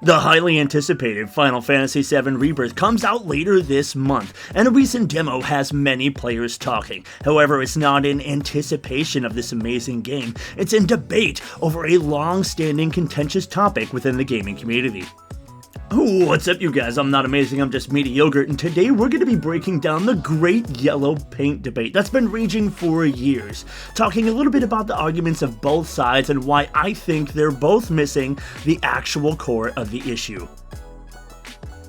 The highly anticipated Final Fantasy VII Rebirth comes out later this month, and a recent demo has many players talking. However, it's not in anticipation of this amazing game, it's in debate over a long-standing contentious topic within the gaming community. What's up, you guys? I'm not amazing, I'm just mediocre, and today we're going to be breaking down the great yellow paint debate that's been raging for years, talking a little bit about the arguments of both sides and why I think they're both missing the actual core of the issue.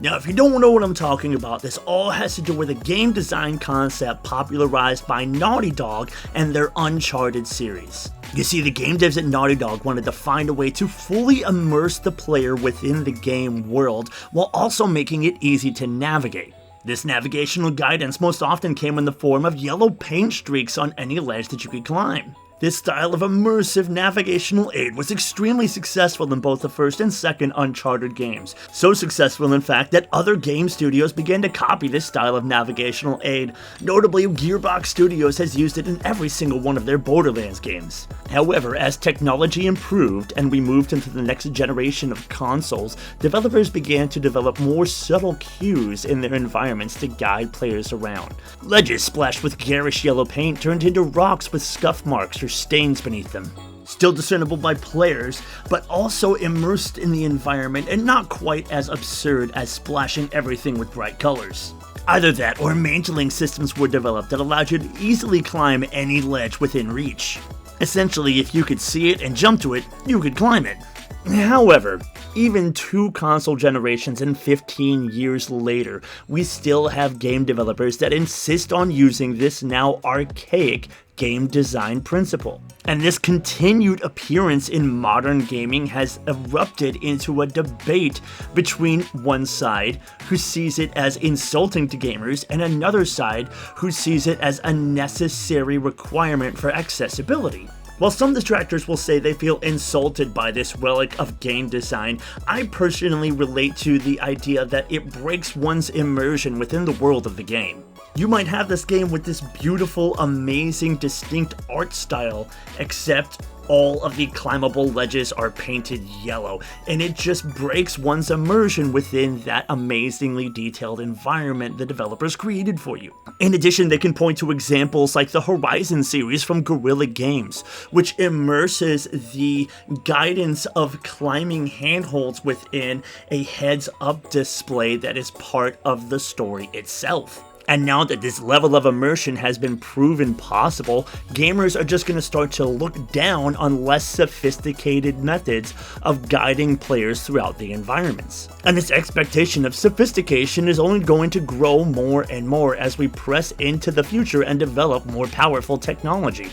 Now, if you don't know what I'm talking about, this all has to do with a game design concept popularized by Naughty Dog and their Uncharted series. You see, the game devs at Naughty Dog wanted to find a way to fully immerse the player within the game world while also making it easy to navigate. This navigational guidance most often came in the form of yellow paint streaks on any ledge that you could climb. This style of immersive navigational aid was extremely successful in both the first and second Uncharted games. So successful, in fact, that other game studios began to copy this style of navigational aid. Notably, Gearbox Studios has used it in every single one of their Borderlands games. However, as technology improved and we moved into the next generation of consoles, developers began to develop more subtle cues in their environments to guide players around. Ledges splashed with garish yellow paint turned into rocks with scuff marks or stains beneath them. Still discernible by players, but also immersed in the environment and not quite as absurd as splashing everything with bright colors. Either that or mantling systems were developed that allowed you to easily climb any ledge within reach. Essentially, if you could see it and jump to it, you could climb it. However, even 2 console generations and 15 years later, we still have game developers that insist on using this now archaic game design principle. And this continued appearance in modern gaming has erupted into a debate between one side, who sees it as insulting to gamers, and another side, who sees it as a necessary requirement for accessibility. While some detractors will say they feel insulted by this relic of game design, I personally relate to the idea that it breaks one's immersion within the world of the game. You might have this game with this beautiful, amazing, distinct art style, except all of the climbable ledges are painted yellow, and it just breaks one's immersion within that amazingly detailed environment the developers created for you. In addition, they can point to examples like the Horizon series from Guerrilla Games, which immerses the guidance of climbing handholds within a heads-up display that is part of the story itself. And now that this level of immersion has been proven possible, gamers are just going to start to look down on less sophisticated methods of guiding players throughout the environments. And this expectation of sophistication is only going to grow more and more as we press into the future and develop more powerful technology.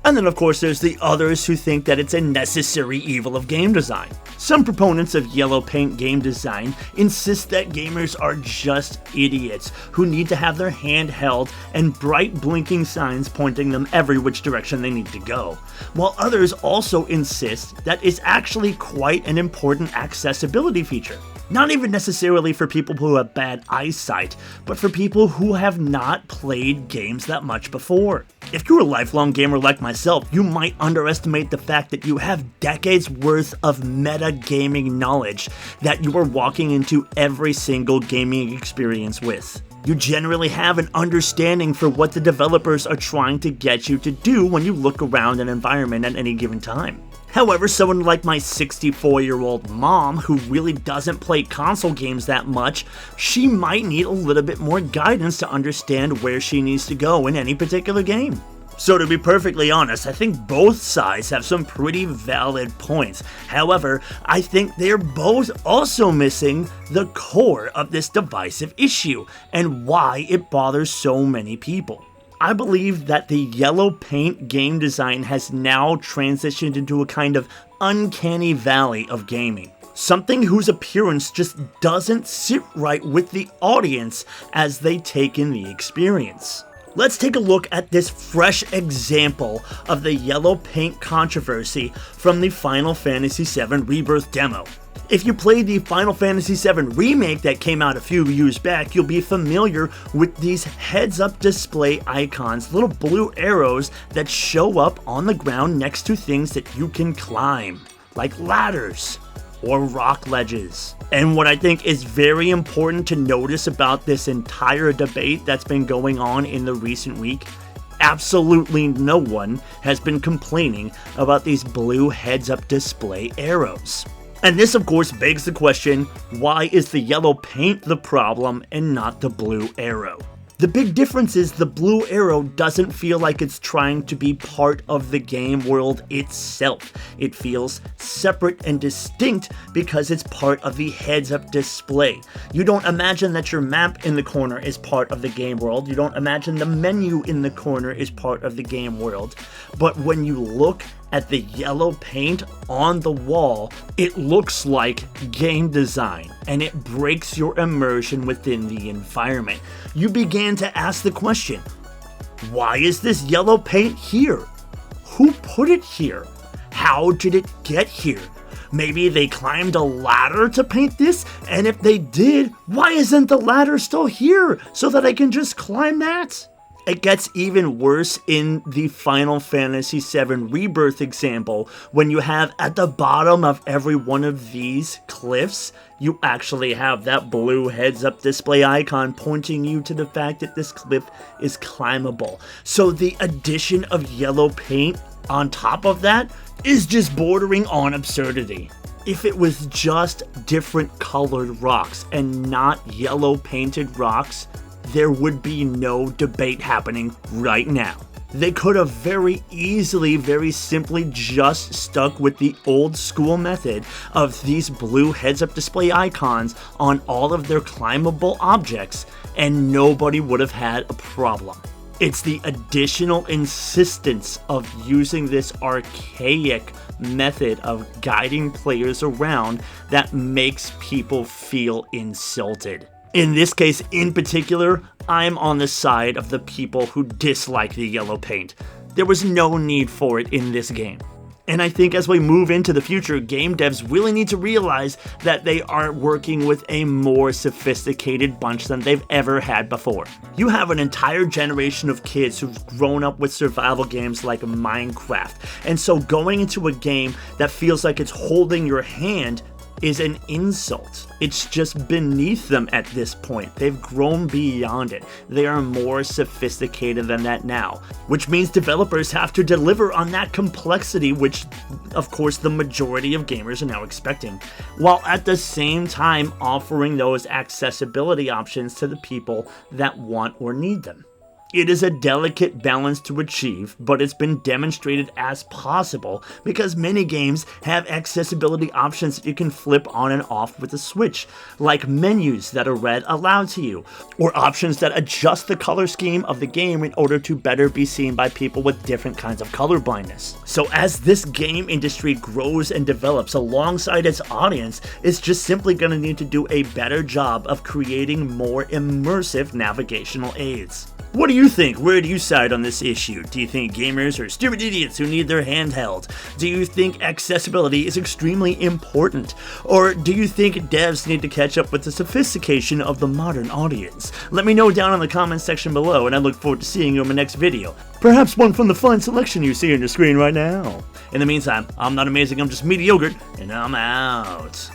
And then of course there's the others who think that it's a necessary evil of game design. Some proponents of yellow paint game design insist that gamers are just idiots who need to have their hand held and bright blinking signs pointing them every which direction they need to go. While others also insist that it's actually quite an important accessibility feature. Not even necessarily for people who have bad eyesight, but for people who have not played games that much before. If you're a lifelong gamer like myself, you might underestimate the fact that you have decades worth of meta gaming knowledge that you are walking into every single gaming experience with. You generally have an understanding for what the developers are trying to get you to do when you look around an environment at any given time. However, someone like my 64-year-old mom, who really doesn't play console games that much, she might need a little bit more guidance to understand where she needs to go in any particular game. So to be perfectly honest, I think both sides have some pretty valid points. However, I think they're both also missing the core of this divisive issue and why it bothers so many people. I believe that the yellow paint game design has now transitioned into a kind of uncanny valley of gaming. Something whose appearance just doesn't sit right with the audience as they take in the experience. Let's take a look at this fresh example of the yellow paint controversy from the Final Fantasy VII Rebirth demo. If you played the Final Fantasy VII Remake that came out a few years back, you'll be familiar with these heads-up display icons, little blue arrows that show up on the ground next to things that you can climb, like ladders. or rock ledges. And what I think is very important to notice about this entire debate that's been going on in the recent week, absolutely no one has been complaining about these blue heads-up display arrows. And this of course begs the question, why is the yellow paint the problem and not the blue arrow? The big difference is the blue arrow doesn't feel like it's trying to be part of the game world itself. It feels separate and distinct because it's part of the heads-up display. You don't imagine that your map in the corner is part of the game world. You don't imagine the menu in the corner is part of the game world. But when you look at the yellow paint on the wall, it looks like game design, and it breaks your immersion within the environment. You began to ask the question, why is this yellow paint here? Who put it here? How did it get here? Maybe they climbed a ladder to paint this, and if they did, why isn't the ladder still here so that I can just climb that? It gets even worse in the Final Fantasy VII Rebirth example, when you have at the bottom of every one of these cliffs, you actually have that blue heads-up display icon pointing you to the fact that this cliff is climbable. So the addition of yellow paint on top of that is just bordering on absurdity. If it was just different colored rocks and not yellow painted rocks, there would be no debate happening right now. They could have very easily, very simply just stuck with the old school method of these blue heads-up display icons on all of their climbable objects, and nobody would have had a problem. It's the additional insistence of using this archaic method of guiding players around that makes people feel insulted. In this case in particular, I'm on the side of the people who dislike the yellow paint. There was no need for it in this game. And I think as we move into the future, game devs really need to realize that they are working with a more sophisticated bunch than they've ever had before. You have an entire generation of kids who've grown up with survival games like Minecraft, and so going into a game that feels like it's holding your hand is an insult. It's just beneath them at this point. They've grown beyond it. They are more sophisticated than that now, which means developers have to deliver on that complexity, which of course the majority of gamers are now expecting, while at the same time offering those accessibility options to the people that want or need them. It is a delicate balance to achieve, but it's been demonstrated as possible because many games have accessibility options that you can flip on and off with a switch, like menus that are read aloud to you, or options that adjust the color scheme of the game in order to better be seen by people with different kinds of color blindness. So as this game industry grows and develops alongside its audience, it's just simply going to need to do a better job of creating more immersive navigational aids. What do you think? Where do you side on this issue? Do you think gamers are stupid idiots who need their hand held? Do you think accessibility is extremely important? Or do you think devs need to catch up with the sophistication of the modern audience? Let me know down in the comments section below, and I look forward to seeing you in my next video. Perhaps one from the fine selection you see on your screen right now. In the meantime, I'm not amazing, I'm just mediocre, and I'm out.